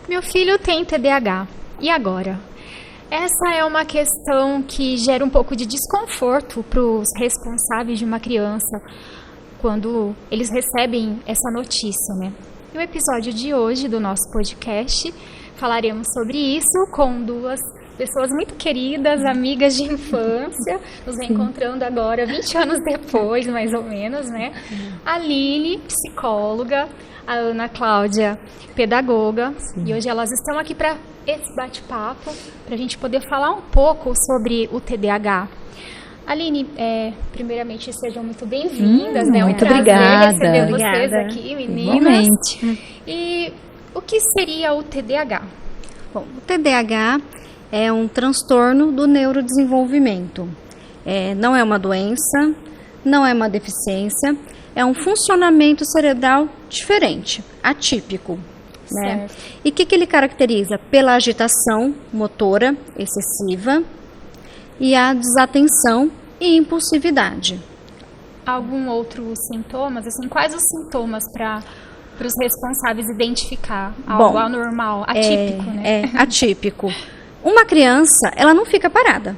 Meu filho tem TDAH. E agora? Essa é uma questão que gera um pouco de desconforto para os responsáveis de uma criança quando eles recebem essa notícia, né? No episódio de hoje do nosso podcast, falaremos sobre isso com duas pessoas muito queridas, amigas de infância, nos reencontrando agora 20 anos depois, mais ou menos, né? A Aline, psicóloga, a Ana Cláudia, pedagoga, e hoje elas estão aqui para esse bate-papo, para a gente poder falar um pouco sobre o TDAH. Aline, primeiramente sejam muito bem-vindas, né? Muito obrigada. Receber vocês aqui, meninas. Igualmente. E o que seria o TDAH? Bom, o TDAH é um transtorno do neurodesenvolvimento. Não é uma doença, não é uma deficiência, é um funcionamento cerebral diferente, atípico. Né? E o que ele caracteriza? Pela agitação motora excessiva e a desatenção e impulsividade. Algum outro sintomas? Assim, quais os sintomas para os responsáveis identificar algo anormal, atípico, né? Atípico. Uma criança, ela não fica parada.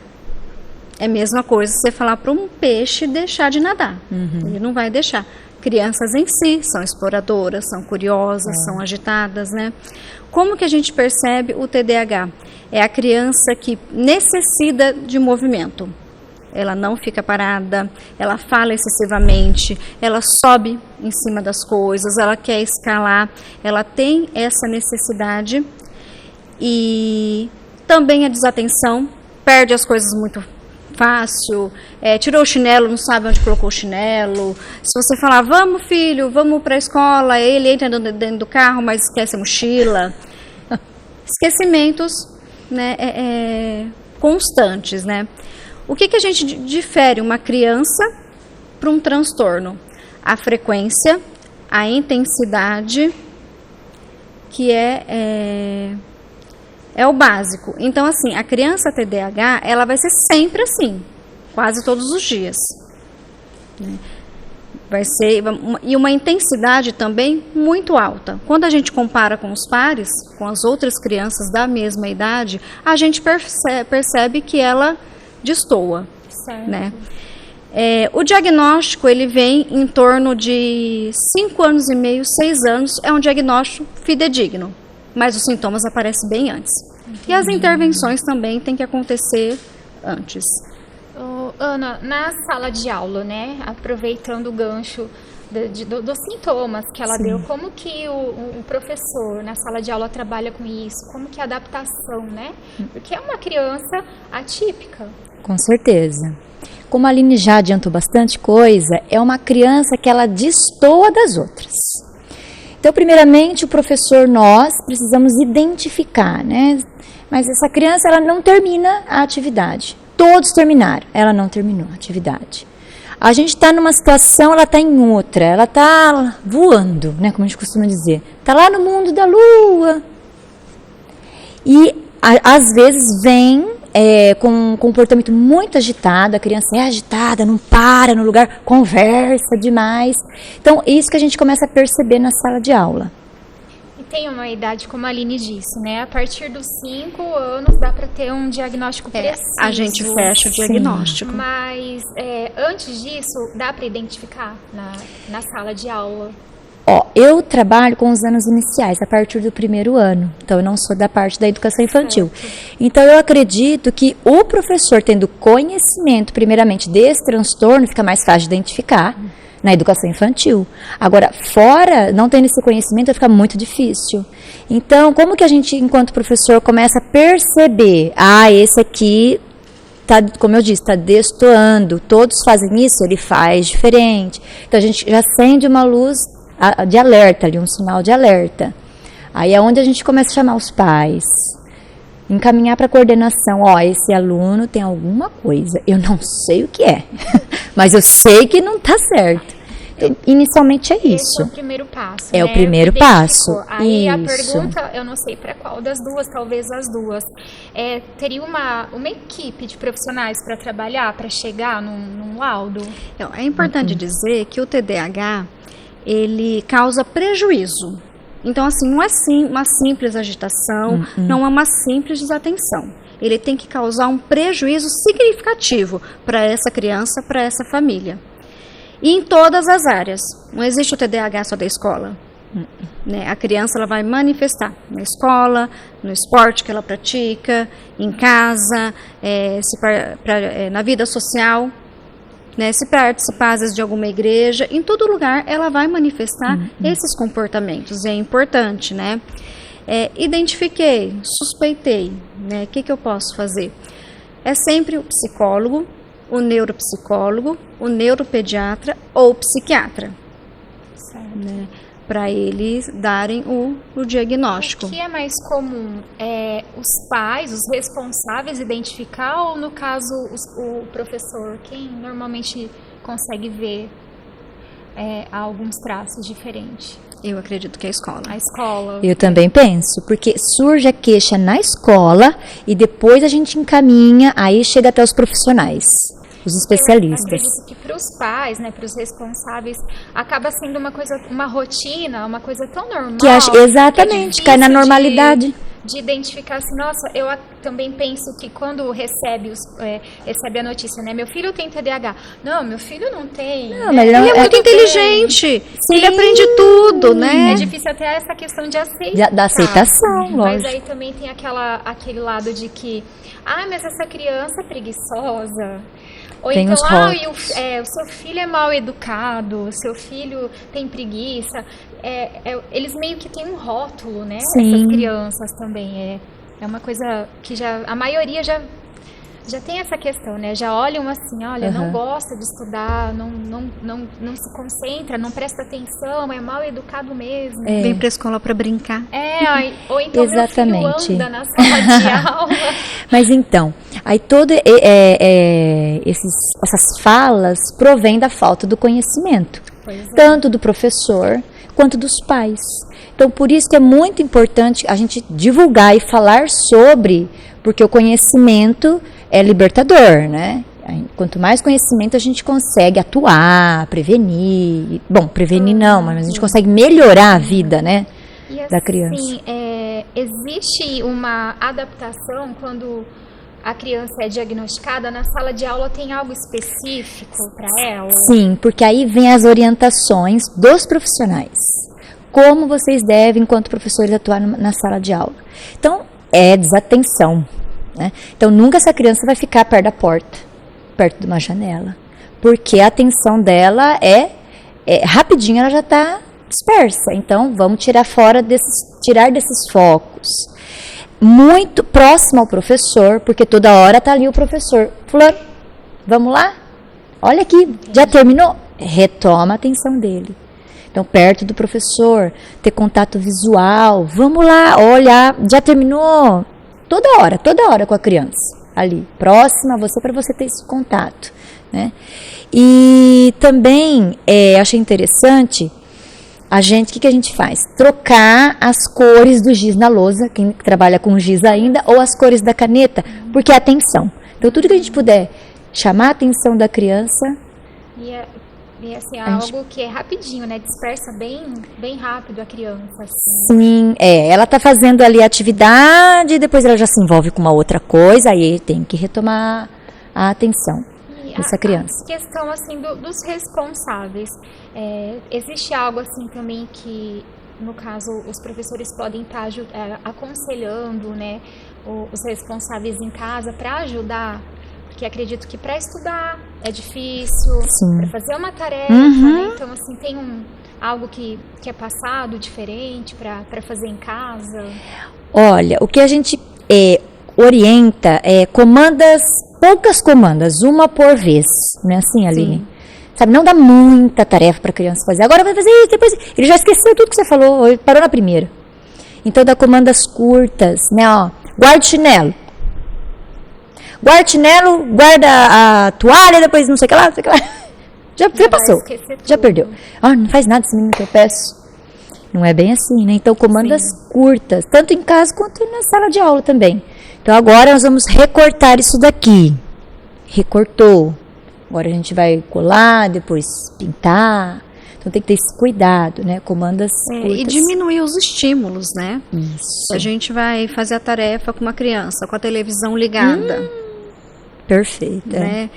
É a mesma coisa você falar para um peixe deixar de nadar. Ele não vai deixar. Crianças em si são exploradoras, são curiosas, são agitadas, né? Como que a gente percebe o TDAH? É a criança que necessita de movimento. Ela não fica parada, ela fala excessivamente, ela sobe em cima das coisas, ela quer escalar, ela tem essa necessidade. E também a desatenção, perde as coisas muito fácil, tirou o chinelo, não sabe onde colocou o chinelo. Se você falar, vamos filho, vamos para a escola, ele entra dentro do carro, mas esquece a mochila. Esquecimentos, né, constantes, né? O que a gente difere uma criança para um transtorno? A frequência, a intensidade, que é o básico. Então, assim, a criança TDAH, ela vai ser sempre assim, quase todos os dias. Vai ser, e uma intensidade também muito alta. Quando a gente compara com os pares, com as outras crianças da mesma idade, a gente percebe que ela destoa. Certo. Né? O diagnóstico, ele vem em torno de 5 anos e meio, 6 anos, é um diagnóstico fidedigno. Mas os sintomas aparecem bem antes. E as intervenções também têm que acontecer antes. Ana, na sala de aula, né, aproveitando o gancho dos sintomas que ela deu, como que o professor na sala de aula trabalha com isso? Como que é a adaptação, né? Porque é uma criança atípica. Com certeza. Como a Aline já adiantou bastante coisa, é uma criança que ela destoa das outras. Então, primeiramente, o professor, nós precisamos identificar, né? Mas essa criança, ela não termina a atividade. Todos terminaram, ela não terminou a atividade. A gente está numa situação, ela está em outra, ela está voando, né? Como a gente costuma dizer. Está lá no mundo da lua. E, às vezes, vem com um comportamento muito agitado, a criança é agitada, não para no lugar, conversa demais. Então, isso que a gente começa a perceber na sala de aula. E tem uma idade, como a Aline disse, né? A partir dos 5 anos dá para ter um diagnóstico preciso. A gente fecha o diagnóstico. Mas antes disso, dá para identificar na sala de aula? Eu trabalho com os anos iniciais, a partir do 1º ano. Então, eu não sou da parte da educação infantil. Certo. Então, eu acredito que o professor, tendo conhecimento, primeiramente, desse transtorno, fica mais fácil de identificar na educação infantil. Agora, fora, não tendo esse conhecimento, fica muito difícil. Então, como que a gente, enquanto professor, começa a perceber, esse aqui, como eu disse, está destoando, todos fazem isso, ele faz diferente. Então, a gente já acende uma luz de alerta ali, um sinal de alerta. Aí é onde a gente começa a chamar os pais, encaminhar para a coordenação, esse aluno tem alguma coisa, eu não sei o que é, mas eu sei que não está certo. Então, inicialmente é isso. Esse é o primeiro passo. É o primeiro passo. Aí isso. A pergunta, eu não sei para qual das duas, talvez as duas, teria uma equipe de profissionais para trabalhar, para chegar num laudo? É importante dizer que o TDAH, ele causa prejuízo Então, assim, não é uma simples agitação, não é uma simples desatenção. Ele tem que causar um prejuízo significativo para essa criança, para essa família. E em todas as áreas. Não existe o TDAH só da escola. Né? A criança ela vai manifestar na escola, no esporte que ela pratica, em casa, na vida social, né? Se participar às vezes de alguma igreja, em todo lugar ela vai manifestar esses comportamentos. É importante, né? Identifiquei, suspeitei, né? O que eu posso fazer? É sempre o psicólogo, o neuropsicólogo, o neuropediatra ou o psiquiatra, né? Para eles darem o diagnóstico. O que é mais comum? Os pais, os responsáveis identificar ou, no caso, o professor? Quem normalmente consegue ver alguns traços diferentes? Eu acredito que é a escola. A escola. Eu também penso, porque surge a queixa na escola e depois a gente encaminha, aí chega até os profissionais. Os especialistas. Eu acredito que para os pais, né, para os responsáveis, acaba sendo uma rotina, uma coisa tão normal. Exatamente, cai na normalidade. De identificar assim, nossa, eu também penso que quando recebe a notícia, né, meu filho tem TDAH. Não, meu filho não tem. Não, mas ele é muito inteligente. Sim. Ele aprende tudo, né? É difícil até essa questão de aceitar. Da aceitação, lógico. Mas aí também tem aquele lado de que, mas essa criança é preguiçosa. Ou tem então, o seu filho é mal educado, o seu filho tem preguiça. Eles meio que têm um rótulo, né? Sim. Essas crianças também. É uma coisa que a maioria já tem essa questão, né? Já olham assim, olha, não gosta de estudar, não se concentra, não presta atenção, é mal educado mesmo. Vem pra escola para brincar. Ou então exatamente. Meu filho anda na sala de aula. Mas então, aí essas falas provêm da falta do conhecimento, tanto do professor quanto dos pais. Então, por isso que é muito importante a gente divulgar e falar sobre, porque o conhecimento é libertador, né? Quanto mais conhecimento a gente consegue atuar, prevenir. Bom, prevenir não, mas a gente consegue melhorar a vida, né? E assim, da criança. Existe uma adaptação quando a criança é diagnosticada? Na sala de aula tem algo específico para ela? Sim, porque aí vem as orientações dos profissionais. Como vocês devem, enquanto professores, atuar na sala de aula. Então, é desatenção, né? Então, nunca essa criança vai ficar perto da porta, perto de uma janela. Porque a atenção dela rapidinho, ela já está dispersa. Então, vamos tirar desses focos. Muito próximo ao professor, porque toda hora está ali o professor. Fulano, vamos lá? Olha aqui, já terminou? Retoma a atenção dele. Então, perto do professor, ter contato visual. Vamos lá, olha, já terminou? Toda hora com a criança. Ali, próxima a você, para você ter esse contato, né? E também, achei interessante, o que a gente faz? Trocar as cores do giz na lousa, quem trabalha com giz ainda, ou as cores da caneta, porque é atenção. Então, tudo que a gente puder chamar a atenção da criança... E assim, algo que é rapidinho, né? Dispersa bem rápido a criança. Sim, ela tá fazendo ali a atividade, depois ela já se envolve com uma outra coisa, aí tem que retomar a atenção dessa criança. A questão, assim, dos responsáveis. Existe algo, assim, também que, no caso, os professores podem estar aconselhando, né? Os responsáveis em casa para ajudar? Porque acredito que para estudar é difícil, para fazer uma tarefa, né? Então, assim, tem algo que é passado diferente para fazer em casa? Olha, o que a gente orienta poucas comandas, uma por vez, não é assim, Aline? Sabe, não dá muita tarefa para a criança fazer. Agora vai fazer isso, depois ele já esqueceu tudo que você falou, parou na primeira. Então, dá comandas curtas, né? Ó, guarda o chinelo. Guarda o chinelo, guarda a toalha, depois não sei o que lá, Já passou, já perdeu. Não faz nada esse menino que eu peço. Não é bem assim, né? Então, comandas curtas, tanto em casa quanto na sala de aula também. Então, agora nós vamos recortar isso daqui. Recortou. Agora a gente vai colar, depois pintar. Então, Então tem que ter esse cuidado, né? Comandas curtas. E diminuir os estímulos, né? Isso. A gente vai fazer a tarefa com uma criança, com a televisão ligada. Perfeito. Né?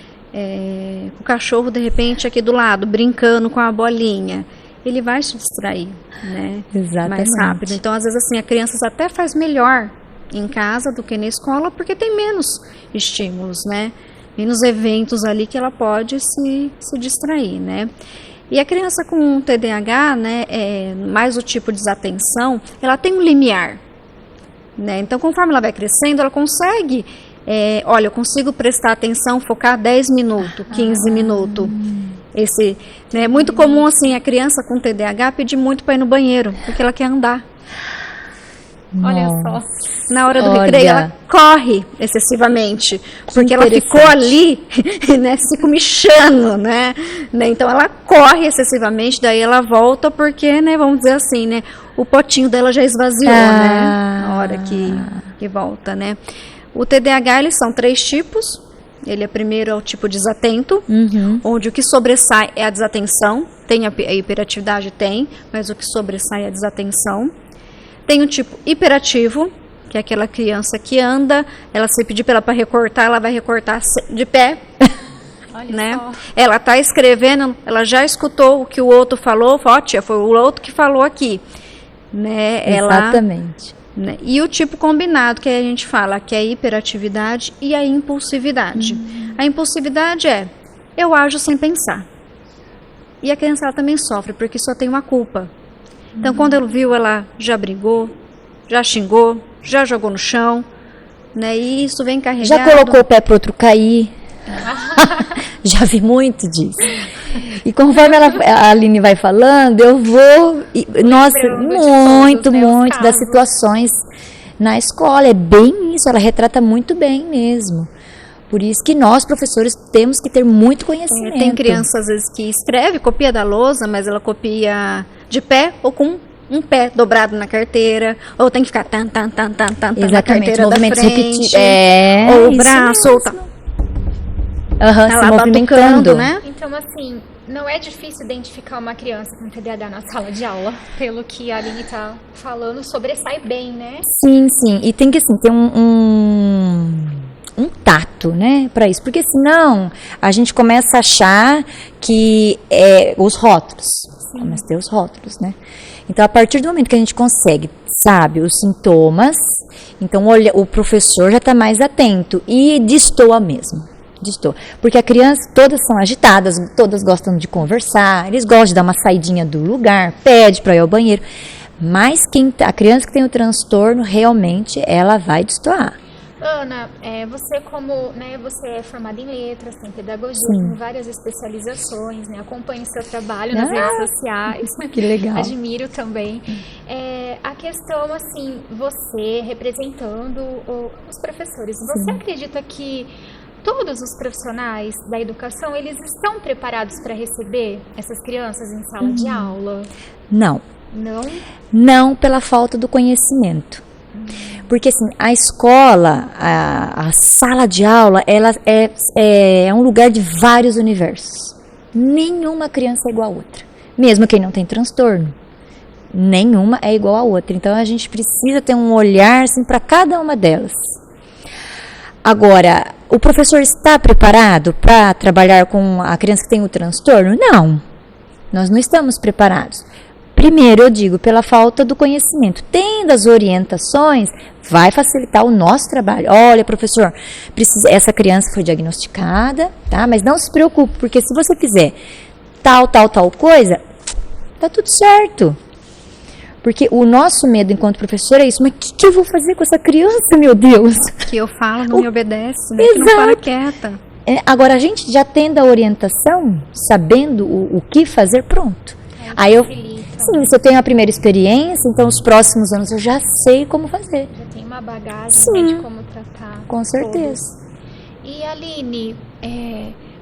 O cachorro, de repente, aqui do lado, brincando com a bolinha. Ele vai se distrair, né? Exatamente. Mais rápido. Então, às vezes, assim, a criança até faz melhor em casa do que na escola, porque tem menos estímulos, né? Menos eventos ali que ela pode se distrair, né? E a criança com TDAH, né, mais o tipo de desatenção, ela tem um limiar, né? Então, conforme ela vai crescendo, ela consegue, olha, eu consigo prestar atenção, focar 10 minutos, 15 minutos. É muito comum, assim, a criança com TDAH pedir muito para ir no banheiro, porque ela quer andar. Olha só. Na hora do recreio, ela corre excessivamente, porque ela ficou ali, né, se comichando, né? Então, ela corre excessivamente, daí ela volta porque, né, vamos dizer assim, né, o potinho dela já esvaziou, né, na hora que volta, né? O TDAH, eles são 3 tipos. Ele primeiro é o tipo desatento, onde o que sobressai é a desatenção. Tem a hiperatividade, mas o que sobressai é a desatenção. Tem o tipo hiperativo, que é aquela criança que anda, ela se pedir para ela para recortar, ela vai recortar de pé. Olha né? só. Ela está escrevendo, ela já escutou o que o outro falou, ó, tia, foi o outro que falou aqui. Né? Exatamente. Né? E o tipo combinado, que a gente fala, que é a hiperatividade e a impulsividade. A impulsividade eu ajo sem pensar. E a criança ela também sofre, porque só tem uma culpa. Então, quando ela viu, ela já brigou, já xingou, já jogou no chão, né? E isso vem carregado. Já colocou o pé para outro cair. Já vi muito disso. E conforme a Aline vai falando, eu vou... Nossa, muito das situações na escola. É bem isso, ela retrata muito bem mesmo. Por isso que nós, professores, temos que ter muito conhecimento. Tem criança, às vezes, que escreve, copia da lousa, mas ela copia de pé ou com um pé dobrado na carteira, ou tem que ficar tan na carteira da frente, ou o braço, ou tá se movimentando, né? Então, assim, não é difícil identificar uma criança com TDAH na sala de aula, pelo que a Aline está falando, sobressai bem, né? Sim, e tem que, assim, ter um tato, né, para isso, porque senão a gente começa a achar que os rótulos, começa a ter os rótulos, né? Então, a partir do momento que a gente consegue, sabe, os sintomas, então o professor já está mais atento e destoa mesmo. Porque a criança, todas são agitadas, todas gostam de conversar, eles gostam de dar uma saidinha do lugar, pede para ir ao banheiro, mas a criança que tem o transtorno, realmente, ela vai destoar. Ana, você você é formada em letras, tem pedagogia, tem várias especializações, né? Acompanho seu trabalho nas redes sociais. Que legal. Admiro também. A questão, assim, você representando os professores, você acredita que todos os profissionais da educação, eles estão preparados para receber essas crianças em sala de aula? Não. Não? Não, pela falta do conhecimento. Porque, assim, a escola, a sala de aula, ela é um lugar de vários universos. Nenhuma criança é igual a outra. Mesmo quem não tem transtorno. Nenhuma é igual a outra. Então, a gente precisa ter um olhar, assim, para cada uma delas. Agora, o professor está preparado para trabalhar com a criança que tem o transtorno? Não. Nós não estamos preparados. Primeiro, eu digo, pela falta do conhecimento. Tendo as orientações, vai facilitar o nosso trabalho. Olha, professor, essa criança foi diagnosticada, tá? Mas não se preocupe, porque se você fizer tal coisa, tá tudo certo. Porque o nosso medo enquanto professor é isso. Mas o que eu vou fazer com essa criança, meu Deus? Que eu falo, não me obedece, né? Que não para quieta. Agora, a gente já tendo a orientação, sabendo o que fazer, pronto. Aí sim, se eu tenho a primeira experiência, então os próximos anos eu já sei como fazer. Já tem uma bagagem de como tratar. Com certeza. Todos. E Aline,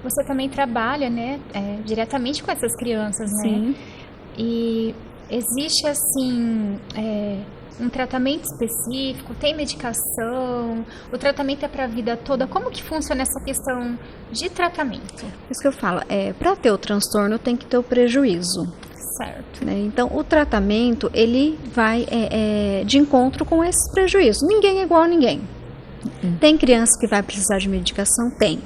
você também trabalha, né, diretamente com essas crianças, né? Sim. E existe, assim, um tratamento específico? Tem medicação? O tratamento é para a vida toda? Como que funciona essa questão de tratamento? Isso que eu falo, para ter o transtorno tem que ter o prejuízo. Certo. né? Então, o tratamento, ele vai de encontro com esses prejuízos. Ninguém é igual a ninguém. Tem criança que vai precisar de medicação? Tem.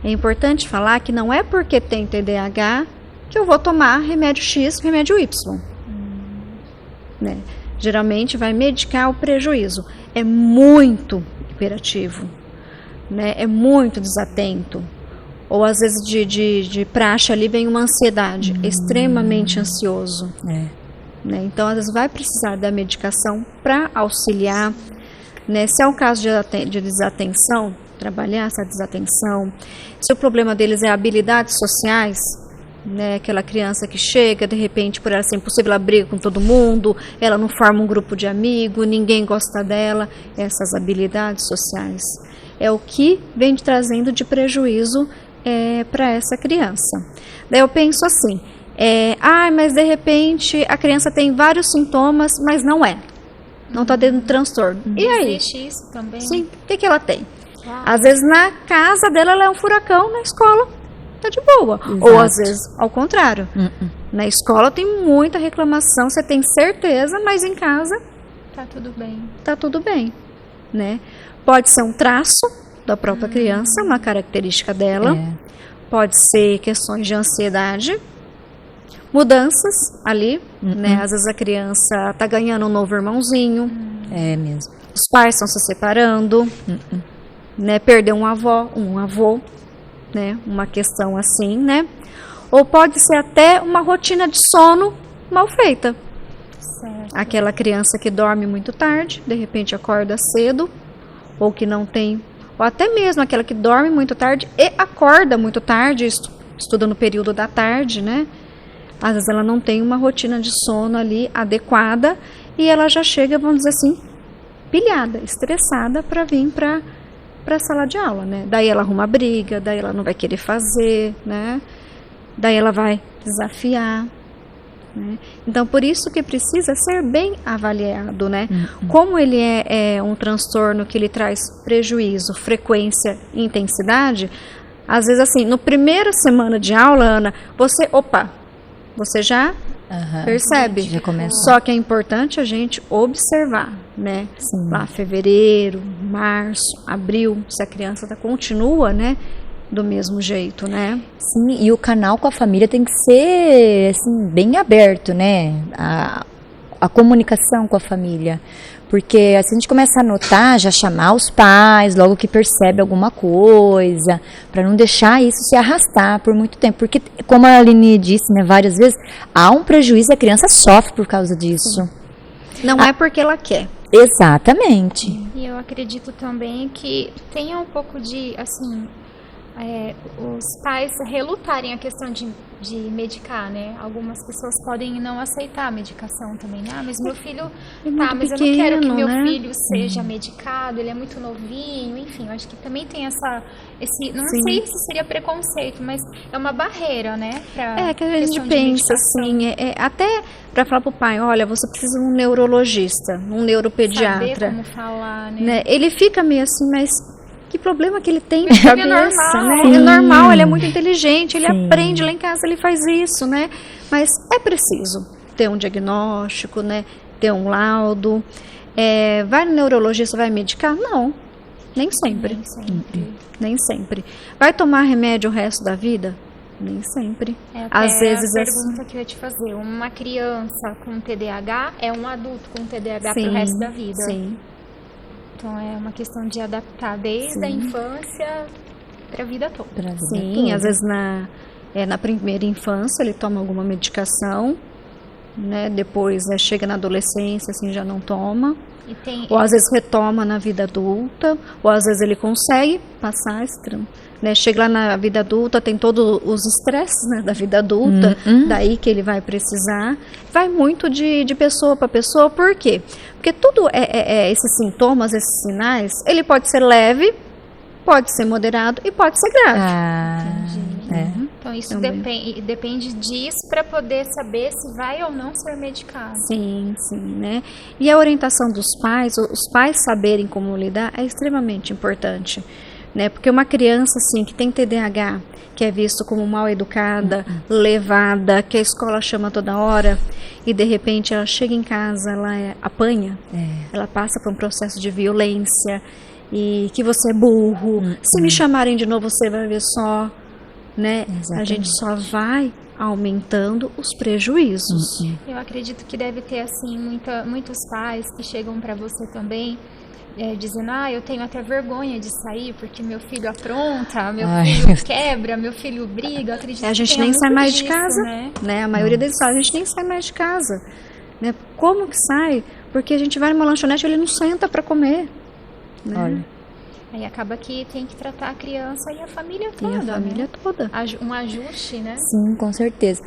É importante falar que não é porque tem TDAH que eu vou tomar remédio X, remédio Y. Né? Geralmente vai medicar o prejuízo. É muito hiperativo, né? É muito desatento. Ou às vezes de praxe ali vem uma ansiedade, extremamente ansioso. Né? Então, às vezes vai precisar da medicação para auxiliar. Né? Se é um caso de desatenção, trabalhar essa desatenção. Se o problema deles é habilidades sociais, né? Aquela criança que chega, de repente, por ela ser impossível, ela briga com todo mundo, ela não forma um grupo de amigos, ninguém gosta dela. Essas habilidades sociais é o que vem trazendo de prejuízo para essa criança. Daí eu penso assim, mas de repente a criança tem vários sintomas, mas não está dentro do transtorno. E aí? Existe isso também? Sim, o que ela tem? Às vezes na casa dela ela é um furacão, na escola tá de boa. Exato. Ou às vezes ao contrário. Na escola tem muita reclamação, você tem certeza, mas em casa Tá tudo bem. tá tudo bem, né? Pode ser um traço da própria criança, uma característica dela. Pode ser questões de ansiedade, mudanças ali, né? Às vezes a criança tá ganhando um novo irmãozinho. É mesmo. Os pais estão se separando, né? Perdeu um avô, né? Uma questão assim, né? Ou pode ser até uma rotina de sono mal feita. Certo. Aquela criança que dorme muito tarde, de repente acorda cedo, ou que não tem, ou até mesmo aquela que dorme muito tarde e acorda muito tarde, estuda no período da tarde, né? Às vezes ela não tem uma rotina de sono ali adequada e ela já chega, vamos dizer assim, pilhada, estressada para vir para a sala de aula, né? Daí ela arruma briga, daí ela não vai querer fazer, né? Daí ela vai desafiar, né? Então, por isso que precisa ser bem avaliado, né? Como ele é um transtorno que ele traz prejuízo, frequência e intensidade, às vezes assim, no primeira semana de aula, Ana, você já percebe. Já começa. Só que é importante a gente observar, né? Sim. Lá fevereiro, março, abril, se a criança continua, né? Do mesmo jeito, né? Sim, e o canal com a família tem que ser assim, bem aberto, né? A comunicação com a família. Porque assim a gente começa a notar, já chamar os pais, logo que percebe alguma coisa, para não deixar isso se arrastar por muito tempo. Porque, como a Aline disse, né, várias vezes, há um prejuízo e a criança sofre por causa disso. Não é porque ela quer. Exatamente. E eu acredito também que tenha um pouco de, assim, os pais relutarem a questão de medicar, né? Algumas pessoas podem não aceitar a medicação também, né? Mas meu filho, mas eu não quero que meu filho seja medicado, ele é muito novinho, enfim, eu acho que também tem não sei se seria preconceito, mas é uma barreira, né? Que a gente pensa assim, até para falar pro pai, olha, você precisa de um neurologista, um neuropediatra. Saber como falar, né? Ele fica meio assim, mas que problema que ele tem de cabeça, normal. né? Sim. É normal, ele é muito inteligente, ele Sim. aprende lá em casa, ele faz isso, né? Mas é preciso ter um diagnóstico, né? Ter um laudo. Vai no neurologista, vai medicar? Não, nem sempre. Nem sempre. Nem sempre. Vai tomar remédio o resto da vida? Nem sempre. Às vezes a pergunta que eu ia te fazer, uma criança com TDAH é um adulto com TDAH pro resto da vida? Sim. Então é uma questão de adaptar desde a infância para a vida toda. Sim, às vezes na primeira infância ele toma alguma medicação, né? Depois chega na adolescência, assim, já não toma. Ou às vezes retoma na vida adulta, ou às vezes ele consegue passar, né? Chega lá na vida adulta, tem todos os estresses, né, da vida adulta, daí que ele vai precisar. Vai muito de pessoa para pessoa, por quê? Porque tudo esses sintomas, esses sinais, ele pode ser leve, pode ser moderado e pode ser grave. Então isso depende disso para poder saber se vai ou não ser medicado. Sim, né? E a orientação dos pais, os pais saberem como lidar, é extremamente importante. né? Porque uma criança, assim, que tem TDAH, que é visto como mal educada, levada, que a escola chama toda hora, e de repente ela chega em casa, ela apanha, ela passa por um processo de violência, e que você é burro, se me chamarem de novo você vai ver só, né? A gente só vai aumentando os prejuízos. Eu acredito que deve ter, assim, muitos pais que chegam para você também, dizendo, eu tenho até vergonha de sair porque meu filho apronta, meu filho quebra, meu filho briga. Eu acredito a gente que nem sai mais de disso, casa, né? A maioria deles fala, a gente nem sai mais de casa, né? Como que sai? Porque a gente vai numa lanchonete e ele não senta para comer, né? Olha. Aí acaba que tem que tratar a criança e a família toda. E a família toda. Um ajuste, né? Sim, com certeza.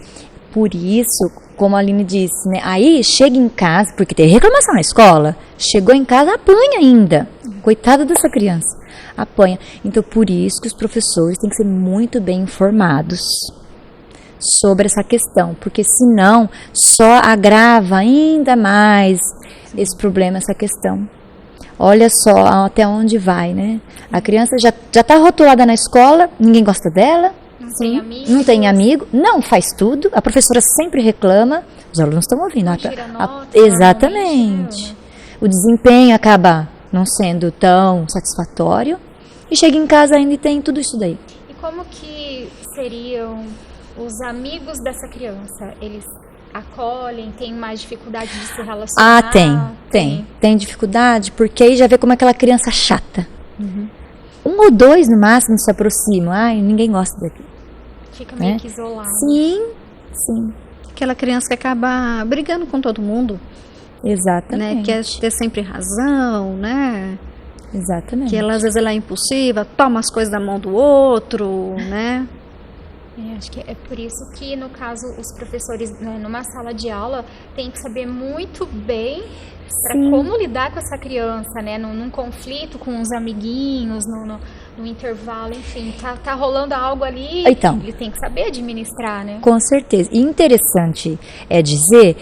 Por isso, como a Aline disse, né? Aí chega em casa, porque tem reclamação na escola, chegou em casa, apanha ainda. Coitada dessa criança, apanha. Então, por isso que os professores têm que ser muito bem informados sobre essa questão, porque senão só agrava ainda mais esse problema, essa questão. Olha só até onde vai, né? A criança já está rotulada na escola, ninguém gosta dela. Não tem amigo, não faz tudo, a professora sempre reclama, os alunos estão ouvindo. Exatamente. O desempenho acaba não sendo tão satisfatório e chega em casa ainda e tem tudo isso daí. E como que seriam os amigos dessa criança? Eles acolhem, têm mais dificuldade de se relacionar? Tem dificuldade, porque aí já vê como aquela criança chata. Um ou dois no máximo se aproximam. Ninguém gosta daqui. Fica meio que isolado. Sim. Aquela criança que acaba brigando com todo mundo. Exatamente. Né? Quer ter sempre razão, né? Exatamente. Que ela, às vezes ela é impulsiva, toma as coisas da mão do outro, né? Acho que é por isso que, no caso, os professores, né, numa sala de aula, têm que saber muito bem para como lidar com essa criança, né? Num conflito com os amiguinhos, no intervalo, enfim, tá rolando algo ali, então, ele tem que saber administrar, né? Com certeza. E interessante é dizer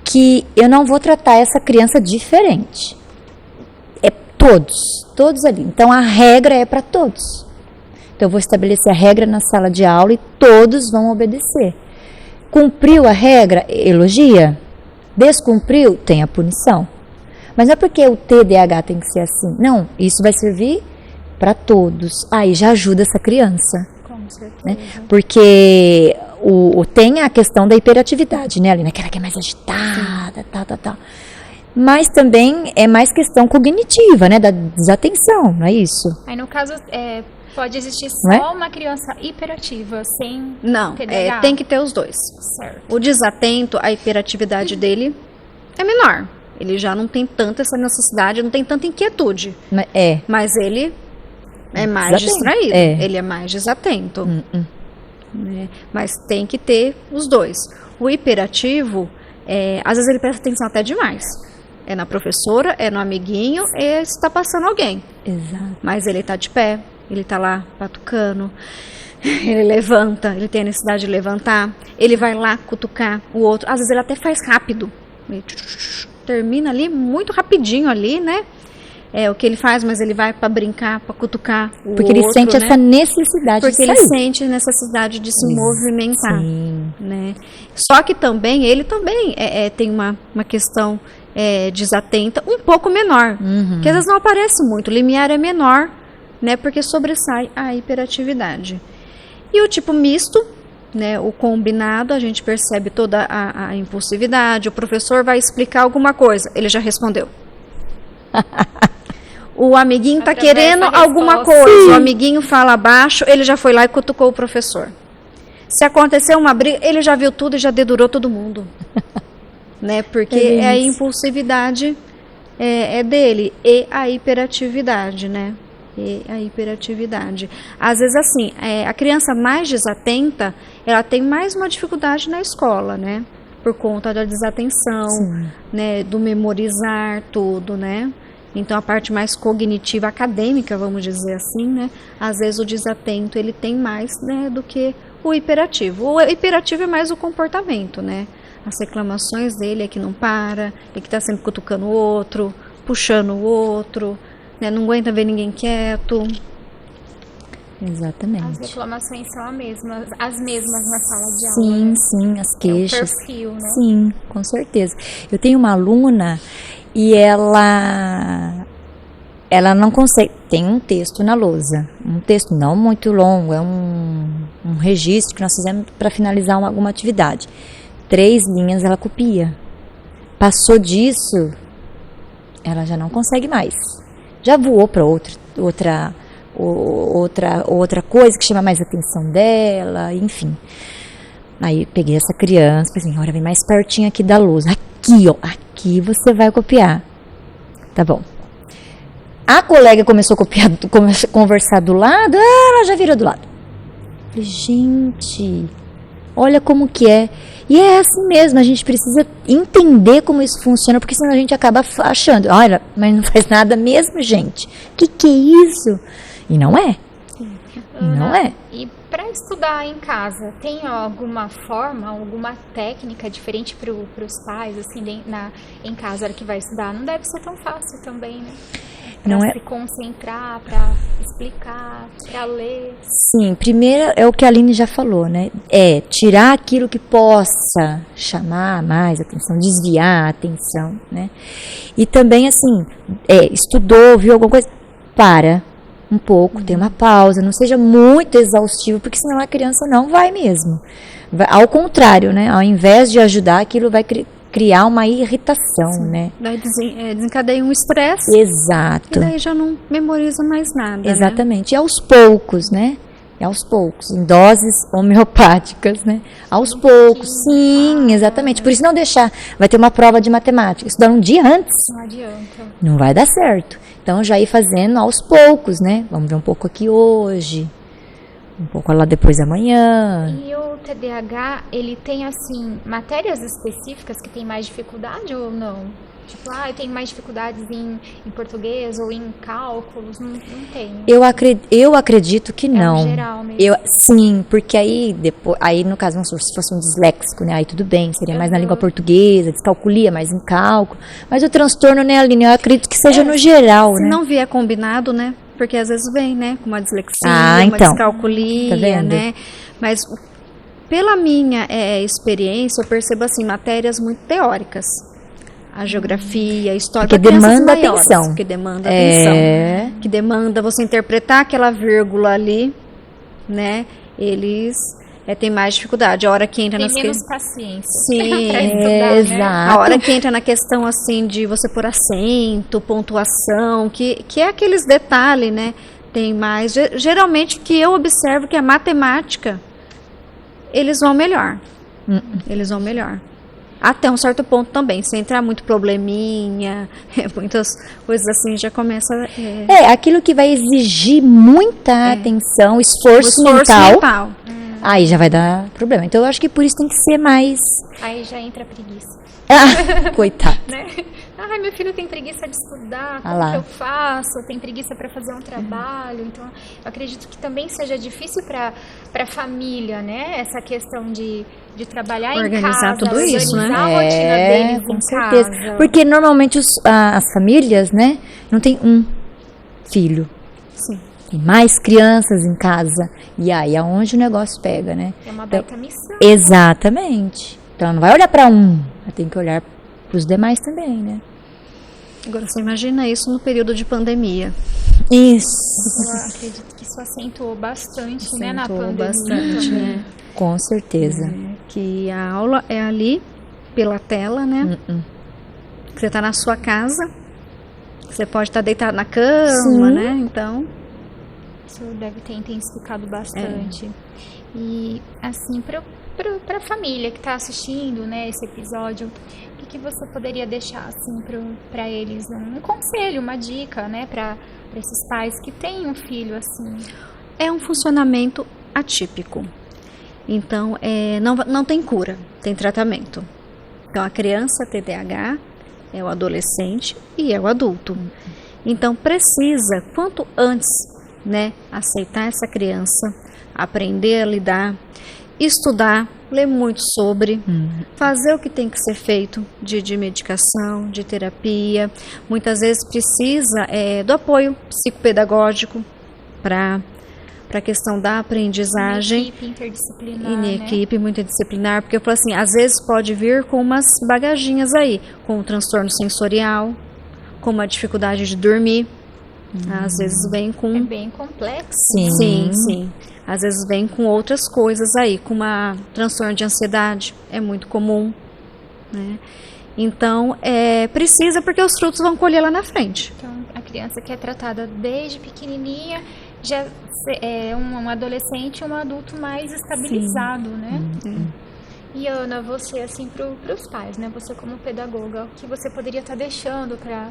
que eu não vou tratar essa criança diferente. É todos ali. Então, a regra é para todos. Então, eu vou estabelecer a regra na sala de aula e todos vão obedecer. Cumpriu a regra, elogia. Descumpriu, tem a punição. Mas não é porque o TDAH tem que ser assim. Não, isso vai servir para todos. Aí já ajuda essa criança. Com certeza. Né? Porque tem a questão da hiperatividade, né, Aline? Aquela que é mais agitada, tal. Mas também é mais questão cognitiva, né? Da desatenção, não é isso? Aí, no caso, pode existir só uma criança hiperativa, sem TDAH? Tem que ter os dois. Certo. O desatento, a hiperatividade dele é menor. Ele já não tem tanta essa necessidade, não tem tanta inquietude. Mas ele é mais distraído. Ele é mais desatento. Né? Mas tem que ter os dois. O hiperativo, às vezes ele presta atenção até demais. É na professora, é no amiguinho, está passando alguém. Exato. Mas ele está de pé, ele está lá patucando, ele levanta, ele tem a necessidade de levantar, ele vai lá cutucar o outro. Às vezes ele até faz rápido. Ele termina ali muito rapidinho ali, né? O que ele faz, mas ele vai para brincar, para cutucar o outro. Porque ele sente essa necessidade de sair. Porque ele sente a necessidade de se movimentar. Né? Só que também, ele também tem uma questão desatenta um pouco menor. Que às vezes não aparece muito. O limiar é menor, né? Porque sobressai a hiperatividade. E o tipo misto, né? O combinado, a gente percebe toda a impulsividade. O professor vai explicar alguma coisa, ele já respondeu. O amiguinho está querendo alguma coisa, o amiguinho fala baixo, ele já foi lá e cutucou o professor. Se aconteceu uma briga, ele já viu tudo e já dedurou todo mundo. Né? Porque a impulsividade é dele e a hiperatividade, né? E a hiperatividade. Às vezes, assim, a criança mais desatenta, ela tem mais uma dificuldade na escola, né? Por conta da desatenção, né? Do memorizar tudo, né? Então, a parte mais cognitiva, acadêmica, vamos dizer assim, né? Às vezes, o desatento, ele tem mais, né? Do que o hiperativo. O hiperativo é mais o comportamento, né? As reclamações dele é que não para, é que está sempre cutucando o outro, puxando o outro, né? Não aguenta ver ninguém quieto. Exatamente. As reclamações são as mesmas na sala de aula. Sim, Né? sim, as queixas. É o perfil, né? Sim, com certeza. Eu tenho uma aluna e ela não consegue. Tem um texto na lousa, um texto não muito longo, é um registro que nós fizemos para finalizar alguma atividade. 3 linhas ela copia. Passou disso, ela já não consegue mais. Já voou para outra coisa que chama mais atenção dela, enfim. Aí peguei essa criança, falei assim, olha, vem mais pertinho aqui da lousa. Aqui, ó, aqui você vai copiar. Tá bom. A colega começou a copiar, começou a conversar do lado, ela já virou do lado. Falei, gente, olha como que é. E é assim mesmo, a gente precisa entender como isso funciona, porque senão a gente acaba achando, olha, mas não faz nada mesmo, gente. Que é isso? E não é. Ana, Não é. E para estudar em casa, tem alguma forma, alguma técnica diferente para os pais, assim, em casa, a hora que vai estudar? Não deve ser tão fácil também, né? Para se concentrar, para explicar, para ler. Sim, primeiro é o que a Aline já falou, né? É tirar aquilo que possa chamar mais atenção, desviar a atenção, né? E também, assim, estudou, viu alguma coisa, para um pouco, tem uma pausa, não seja muito exaustivo, porque senão a criança não vai mesmo. Ao contrário, né? Ao invés de ajudar, aquilo vai criar uma irritação, Sim. né? Daí desencadeia um estresse. Exato. E daí já não memoriza mais nada. Exatamente. E aos poucos, né? E aos poucos, em doses homeopáticas, né? Aos poucos, sim, exatamente. Por isso não deixar, vai ter uma prova de matemática, estudar um dia antes, Não adianta. não vai dar certo. Então já ir fazendo aos poucos, né? Vamos ver um pouco aqui hoje, um pouco lá depois amanhã. E o TDAH, ele tem, assim, matérias específicas que tem mais dificuldade ou não? Tipo, eu tenho mais dificuldades em português ou em cálculos, não tenho. Eu acredito que não. É no geral mesmo. Sim, porque aí no caso, vamos supor, se fosse um disléxico, né, aí tudo bem, seria mais na língua portuguesa, descalculia mais em cálculo, mas o transtorno, né, Aline, eu acredito que seja no geral, Se né? não vier combinado, né? Porque às vezes vem, né? Com uma dislexia, uma então, descalculia, tá vendo? né? Mas pela minha experiência, eu percebo assim, matérias muito teóricas. A geografia, a história, porque para crianças demanda maiores, atenção. porque demanda atenção. Que demanda você interpretar aquela vírgula ali, né? Eles têm mais dificuldade. A hora que entra Tem nas menos paciência. Sim, pra estudar, né? exato. A hora que entra na questão assim de você pôr acento, pontuação, que é aqueles detalhes, né? Tem mais. Geralmente o que eu observo que a matemática, eles vão melhor. Eles vão melhor. Até um certo ponto também. Se entrar muito probleminha, muitas coisas assim, já começa. Aquilo que vai exigir muita atenção, esforço mental. Aí já vai dar problema. Então eu acho que por isso tem que ser mais. Aí já entra a preguiça. Coitado. Né? Ai, meu filho tem preguiça de estudar, Ah como lá. que eu faço? Tem preguiça para fazer um trabalho. Então, eu acredito que também seja difícil para a família, né? Essa questão de trabalhar Organizar em casa, tudo isso, né? organizar a rotina deles com em certeza. casa. Porque normalmente as famílias, né, não tem um filho. Sim. Tem mais crianças em casa. E aí é onde o negócio pega, né? É uma baita missão. Exatamente. Então ela não vai olhar para um, ela tem que olhar para os demais também, né? Agora você imagina isso no período de pandemia. Isso. Eu acredito que isso acentuou bastante, né, na Acentuou pandemia bastante, também. né? Com certeza. Que a aula é ali, pela tela, né? Você está na sua casa, você pode estar deitado na cama, Sim. né? Então, Isso deve ter intensificado bastante. E, assim, para a família que está assistindo, né, esse episódio, o que você poderia deixar, assim, para eles? Um conselho, uma dica, né, para esses pais que têm um filho, assim. é um funcionamento atípico. Então, não tem cura, tem tratamento. Então, a criança TDAH é o adolescente e é o adulto. Então, precisa, quanto antes, né, aceitar essa criança, aprender a lidar, estudar, ler muito sobre, fazer o que tem que ser feito de medicação, de terapia. Muitas vezes precisa do apoio psicopedagógico para para a questão da aprendizagem. Uma equipe interdisciplinar, Em né? equipe multidisciplinar, porque eu falo assim, às vezes pode vir com umas bagaginhas aí, com um transtorno sensorial, com uma dificuldade de dormir, às vezes vem com... É bem complexo. Sim. Às vezes vem com outras coisas aí, com uma transtorno de ansiedade, é muito comum, né? Então, precisa porque os frutos vão colher lá na frente. Então, a criança que é tratada desde pequenininha já é um adolescente, um adulto mais estabilizado, né? E Ana, você assim para os pais, né? Você como pedagoga, o que você poderia estar deixando para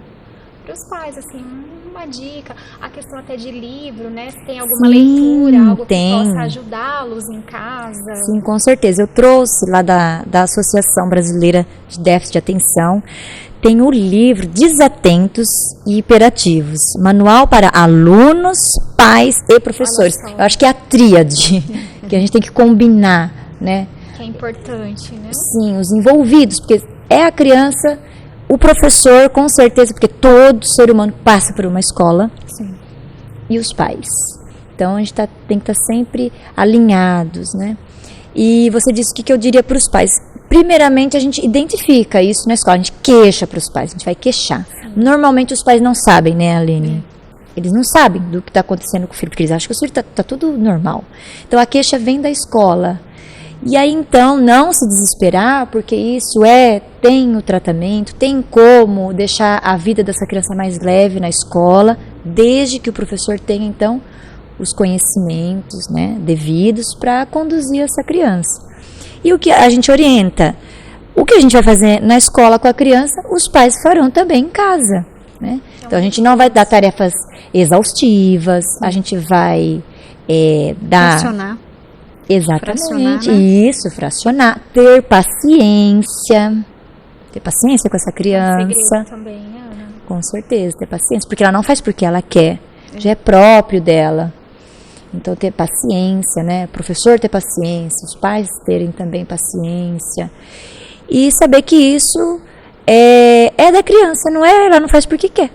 os pais, assim, uma dica, a questão até de livro, né? Se tem alguma leitura, algo que possa ajudá-los em casa. Sim, com certeza. Eu trouxe lá da Associação Brasileira de Déficit de Atenção, tem o livro Desatentos e Hiperativos, Manual para Alunos, Pais e Professores. Eu acho que é a tríade que a gente tem que combinar, né? Que é importante, né? Sim, os envolvidos, porque é a criança, o professor, com certeza, porque todo ser humano passa por uma escola. Sim. E os pais. Então, a gente tem que estar sempre alinhados, né? E você disse o que eu diria para os pais. Primeiramente, a gente identifica isso na escola, a gente queixa para os pais, a gente vai queixar. Normalmente, os pais não sabem, né, Aline? Eles não sabem do que está acontecendo com o filho, porque eles acham que o filho está tudo normal. Então, a queixa vem da escola. E aí, então, não se desesperar, porque isso tem o tratamento, tem como deixar a vida dessa criança mais leve na escola, desde que o professor tenha, então, os conhecimentos, né, devidos para conduzir essa criança. E o que a gente orienta? O que a gente vai fazer na escola com a criança, os pais farão também em casa, né? Então, a gente não vai dar tarefas exaustivas, a gente vai dar... Fracionar. Exatamente, Fracionar, né? Isso, fracionar, ter paciência com essa criança, Segredo também, Ana. com certeza, ter paciência, porque ela não faz porque ela quer, já é próprio dela, então ter paciência, né, o professor ter paciência, os pais terem também paciência, e saber que isso é da criança, ela não faz porque quer,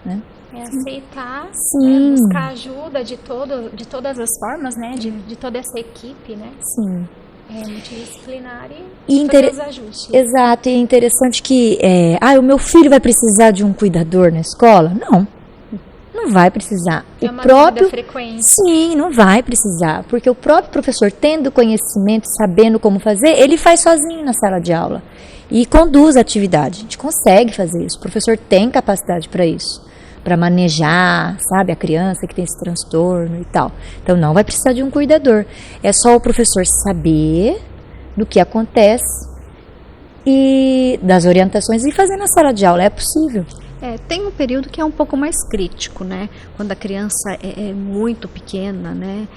né? É aceitar, Sim. buscar ajuda de todas as formas, né? De toda essa equipe, né? Sim. Multidisciplinar E e fazer os ajustes. Exato, e é interessante que, o meu filho vai precisar de um cuidador na escola? Não vai precisar. É O uma próprio, dúvida frequente. sim, não vai precisar, porque o próprio professor, tendo conhecimento, sabendo como fazer, ele faz sozinho na sala de aula e conduz a atividade. A gente consegue fazer isso, o professor tem capacidade para isso, para manejar, sabe, a criança que tem esse transtorno e tal. Então, não vai precisar de um cuidador. É só o professor saber do que acontece e das orientações e fazer na sala de aula. É possível. Tem um período que é um pouco mais crítico, né? Quando a criança é muito pequena, né?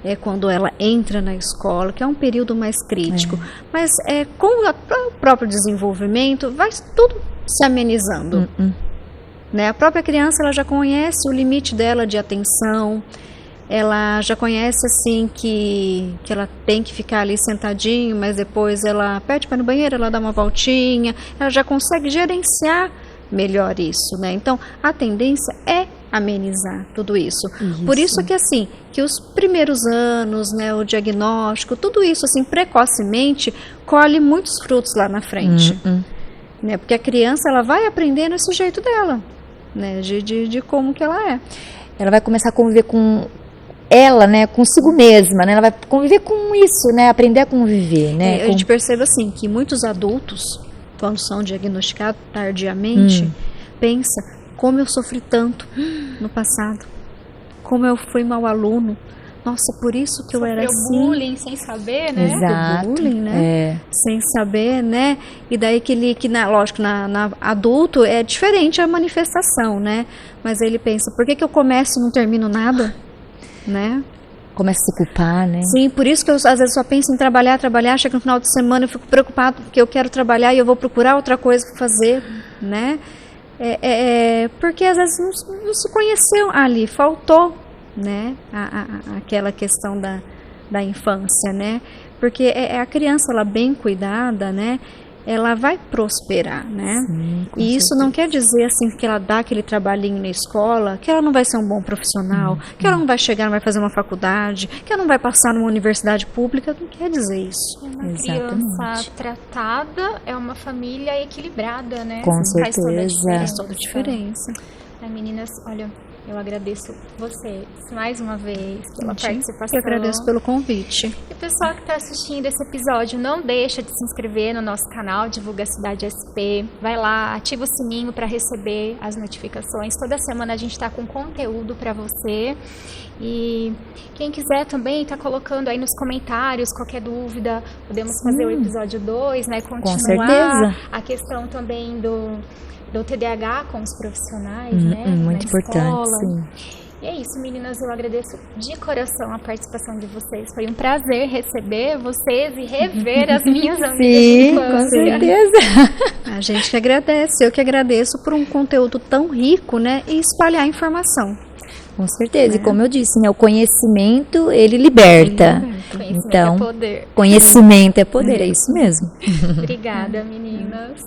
É quando ela entra na escola, que é um período mais crítico. Mas com o próprio desenvolvimento, vai tudo se amenizando. Né? A própria criança ela já conhece o limite dela de atenção, ela já conhece assim que ela tem que ficar ali sentadinho, mas depois ela pede para ir no banheiro, ela dá uma voltinha, ela já consegue gerenciar melhor isso, né? Então a tendência é amenizar tudo isso. Por isso que assim, que os primeiros anos, né, o diagnóstico, tudo isso assim precocemente colhe muitos frutos lá na frente, né? Porque a criança ela vai aprendendo esse jeito dela. Né, de como que ela é. Ela vai começar a conviver com ela, né, consigo mesma, né? Ela vai conviver com isso, né? Aprender a conviver, né? A gente percebe assim que muitos adultos, quando são diagnosticados tardiamente, pensa como eu sofri tanto no passado, como eu fui mau aluno. Nossa, por isso que eu era assim. Bullying sem saber, né? Exato. Bullying, né? Sem saber, né? E daí lógico, na adulto é diferente a manifestação, né? Mas ele pensa, por que eu começo e não termino nada? Né? Começa a se culpar, né? Sim, por isso que eu às vezes só penso em trabalhar, chega no final de semana eu fico preocupado porque eu quero trabalhar e eu vou procurar outra coisa para fazer, né? Porque às vezes não se conheceu ali, faltou, né, aquela questão da infância, né, porque a criança, ela bem cuidada, né, ela vai prosperar, né? Sim, com E isso não quer dizer assim que ela dá aquele trabalhinho na escola, que ela não vai ser um bom profissional, que ela não vai chegar, não vai fazer uma faculdade, que ela não vai passar numa universidade pública, não quer dizer isso. Uma Exatamente. criança tratada é uma família equilibrada, né? Com Faz toda a certeza. diferença. Faz toda a diferença. Ai, meninas, olha, eu agradeço vocês mais uma vez pela Gente, participação. Eu agradeço pelo convite. E o pessoal que está assistindo esse episódio, não deixa de se inscrever no nosso canal Divulga Cidade SP. Vai lá, ativa o sininho para receber as notificações. Toda semana a gente está com conteúdo para você. E quem quiser também tá colocando aí nos comentários qualquer dúvida. Podemos fazer o episódio 2, né? Continuar certeza. a questão também do TDAH com os profissionais, né? Muito na importante, escola. sim. E é isso, meninas, eu agradeço de coração a participação de vocês. Foi um prazer receber vocês e rever as minhas amigas de Sim, com infância. certeza. A gente que agradece, eu que agradeço por um conteúdo tão rico, né? E espalhar informação. Com certeza. E como eu disse, né, o conhecimento, ele liberta. Conhecimento Então, é poder. Conhecimento é poder, é isso mesmo. Obrigada, meninas.